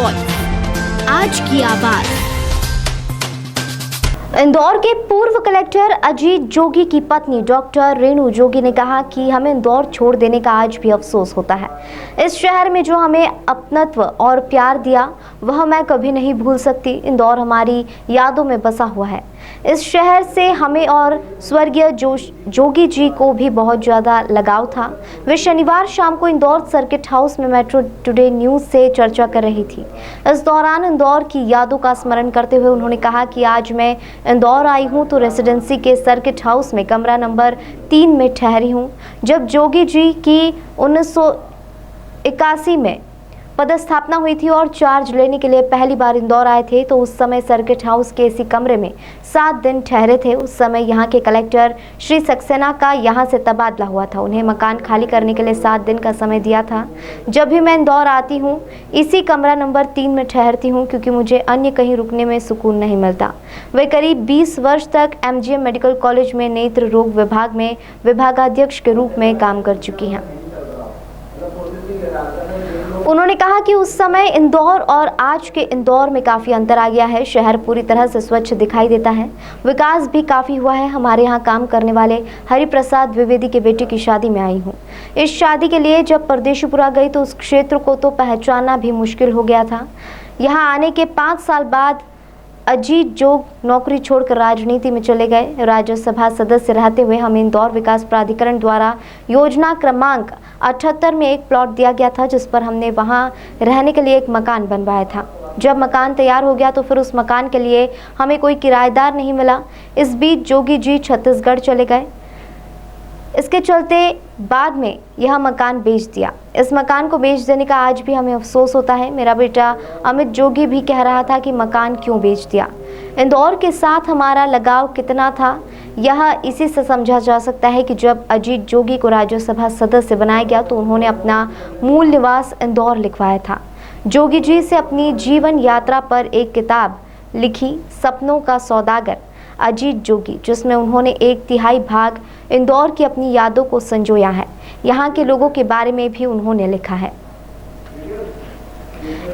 Voice, आज की आवाज। इंदौर के पूर्व कलेक्टर अजीत जोगी की पत्नी डॉक्टर रेणु जोगी ने कहा कि हमें इंदौर छोड़ देने का आज भी अफसोस होता है। इस शहर में जो हमें अपनत्व और प्यार दिया वह मैं कभी नहीं भूल सकती। इंदौर हमारी यादों में बसा हुआ है। इस शहर से हमें और स्वर्गीय जोगी जी को भी बहुत ज़्यादा लगाव था। वे शनिवार शाम को इंदौर सर्किट हाउस में मेट्रो टुडे न्यूज़ से चर्चा कर रही थी। इस दौरान इंदौर की यादों का स्मरण करते हुए उन्होंने कहा कि आज मैं इंदौर आई हूं तो रेसिडेंसी के सर्किट हाउस में कमरा नंबर 3 में ठहरी हूं। जब जोगी जी की 1981 में पदस्थापना हुई थी और चार्ज लेने के लिए पहली बार इंदौर आए थे तो उस समय सर्किट हाउस के इसी कमरे में 7 दिन ठहरे थे। उस समय यहाँ के कलेक्टर श्री सक्सेना का यहाँ से तबादला हुआ था। उन्हें मकान खाली करने के लिए 7 दिन का समय दिया था। जब भी मैं इंदौर आती हूँ इसी कमरा नंबर 3 में ठहरती हूँ क्योंकि मुझे अन्य कहीं रुकने में सुकून नहीं मिलता। वे करीब 20 वर्ष तक MGM मेडिकल कॉलेज में नेत्र रोग विभाग में विभागाध्यक्ष के रूप में काम कर चुकी हैं। उन्होंने कहा कि उस समय इंदौर और आज के इंदौर में काफ़ी अंतर आ गया है। शहर पूरी तरह से स्वच्छ दिखाई देता है। विकास भी काफ़ी हुआ है। हमारे यहाँ काम करने वाले हरिप्रसाद द्विवेदी के बेटे की शादी में आई हूँ। इस शादी के लिए जब परदेशीपुरा गई तो उस क्षेत्र को तो पहचानना भी मुश्किल हो गया था। यहाँ आने के 5 साल बाद अजीत जोग नौकरी छोड़कर राजनीति में चले गए। राज्यसभा सदस्य रहते हुए हमें इंदौर विकास प्राधिकरण द्वारा योजना क्रमांक 78 में एक प्लॉट दिया गया था जिस पर हमने वहां रहने के लिए एक मकान बनवाया था। जब मकान तैयार हो गया तो फिर उस मकान के लिए हमें कोई किराएदार नहीं मिला। इस बीच जोगी जी छत्तीसगढ़ चले गए। इसके चलते बाद में यह मकान बेच दिया। इस मकान को बेच देने का आज भी हमें अफसोस होता है। मेरा बेटा अमित जोगी भी कह रहा था कि मकान क्यों बेच दिया। इंदौर के साथ हमारा लगाव कितना था यह इसी से समझा जा सकता है कि जब अजीत जोगी को राज्यसभा सदस्य बनाया गया तो उन्होंने अपना मूल निवास इंदौर लिखवाया था। जोगी जी से अपनी जीवन यात्रा पर एक किताब लिखी, सपनों का सौदागर अजीत जोगी, जिसमें उन्होंने 1/3 भाग इंदौर की अपनी यादों को संजोया है। यहाँ के लोगों के बारे में भी उन्होंने लिखा है।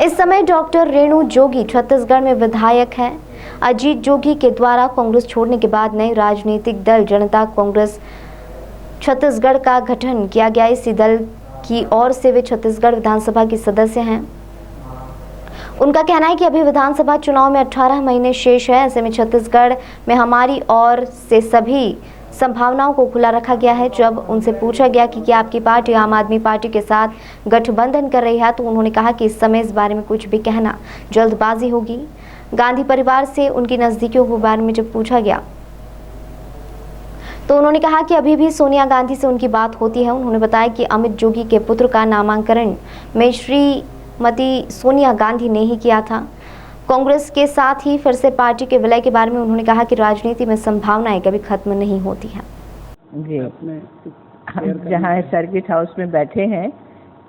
इस समय डॉक्टर रेणु जोगी छत्तीसगढ़ में विधायक हैं। अजीत जोगी के द्वारा कांग्रेस छोड़ने के बाद नए राजनीतिक दल जनता कांग्रेस छत्तीसगढ़ का गठन किया गया। इसी दल की ओर से वे छत्तीसगढ़ विधानसभा के सदस्य हैं। उनका कहना है कि अभी विधानसभा चुनाव में 18 महीने शेष है। ऐसे में छत्तीसगढ़ में हमारी ओर से सभी संभावनाओं को खुला रखा गया है। जब उनसे पूछा गया कि क्या आपकी पार्टी आम आदमी पार्टी के साथ गठबंधन कर रही है तो उन्होंने कहा कि इस समय इस बारे में कुछ भी कहना जल्दबाजी होगी। गांधी परिवार से उनकी नज़दीकियों के बारे में जब पूछा गया तो उन्होंने कहा कि अभी भी सोनिया गांधी से उनकी बात होती है। उन्होंने बताया कि अमित जोगी के पुत्र का नामांकन में श्रीमती सोनिया गांधी ने ही किया था। कांग्रेस के साथ ही फिर से पार्टी के विलय के बारे में उन्होंने कहा कि राजनीति में संभावनाएं कभी खत्म नहीं होती हैं। जी, हम जहाँ सर्किट हाउस में बैठे हैं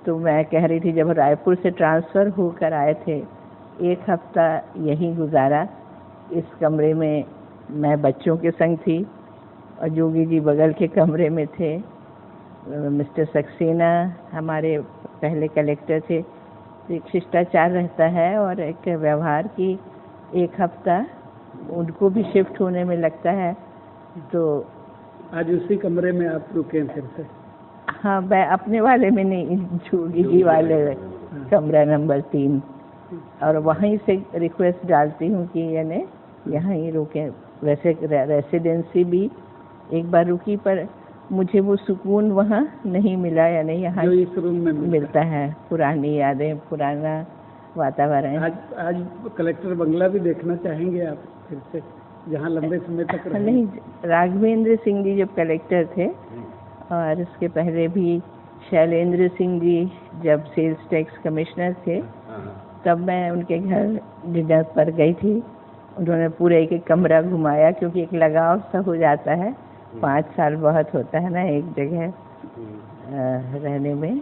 तो मैं कह रही थी जब रायपुर से ट्रांसफ़र होकर आए थे 1 हफ्ता यहीं गुजारा। इस कमरे में मैं बच्चों के संग थी और जोगी जी बगल के कमरे में थे। मिस्टर सक्सेना हमारे पहले कलेक्टर थे। एक शिष्टाचार रहता है और एक व्यवहार की 1 हफ्ता उनको भी शिफ्ट होने में लगता है। तो आज उसी कमरे में आप रुके फिर से? हाँ, मैं अपने वाले में नहीं, जोगी जी वाले कमरा नंबर 3 और वहीं से रिक्वेस्ट डालती हूँ कि यानी यहाँ ही रुके। वैसे रेसिडेंसी भी एक बार रुकी पर मुझे वो सुकून वहाँ नहीं मिला, यानी यहाँ जो इस रूम में मिलता है। पुरानी यादें, पुराना वातावरण। आज कलेक्टर बंगला भी देखना चाहेंगे आप फिर से, जहाँ लंबे समय तक रहे? नहीं, राघवेंद्र सिंह जी जब कलेक्टर थे और उसके पहले भी शैलेंद्र सिंह जी जब सेल्स टैक्स कमिश्नर थे तब मैं उनके घर डिनर पर गई थी। उन्होंने पूरे एक कमरा घुमाया क्योंकि एक लगाव सा हो जाता है। 5 साल बहुत होता है ना एक जगह रहने में।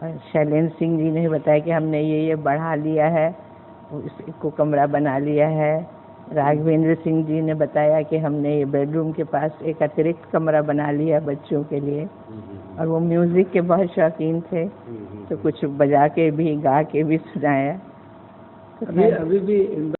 और शैलेंद्र सिंह जी ने बताया कि हमने ये बढ़ा लिया है, इसको कमरा बना लिया है। राघवेंद्र सिंह जी ने बताया कि हमने ये बेडरूम के पास एक अतिरिक्त कमरा बना लिया बच्चों के लिए। और वो म्यूज़िक के बहुत शौकीन थे तो कुछ बजा के भी गा के भी सुनाया। तो अभी खैर, अभी भी इंदौर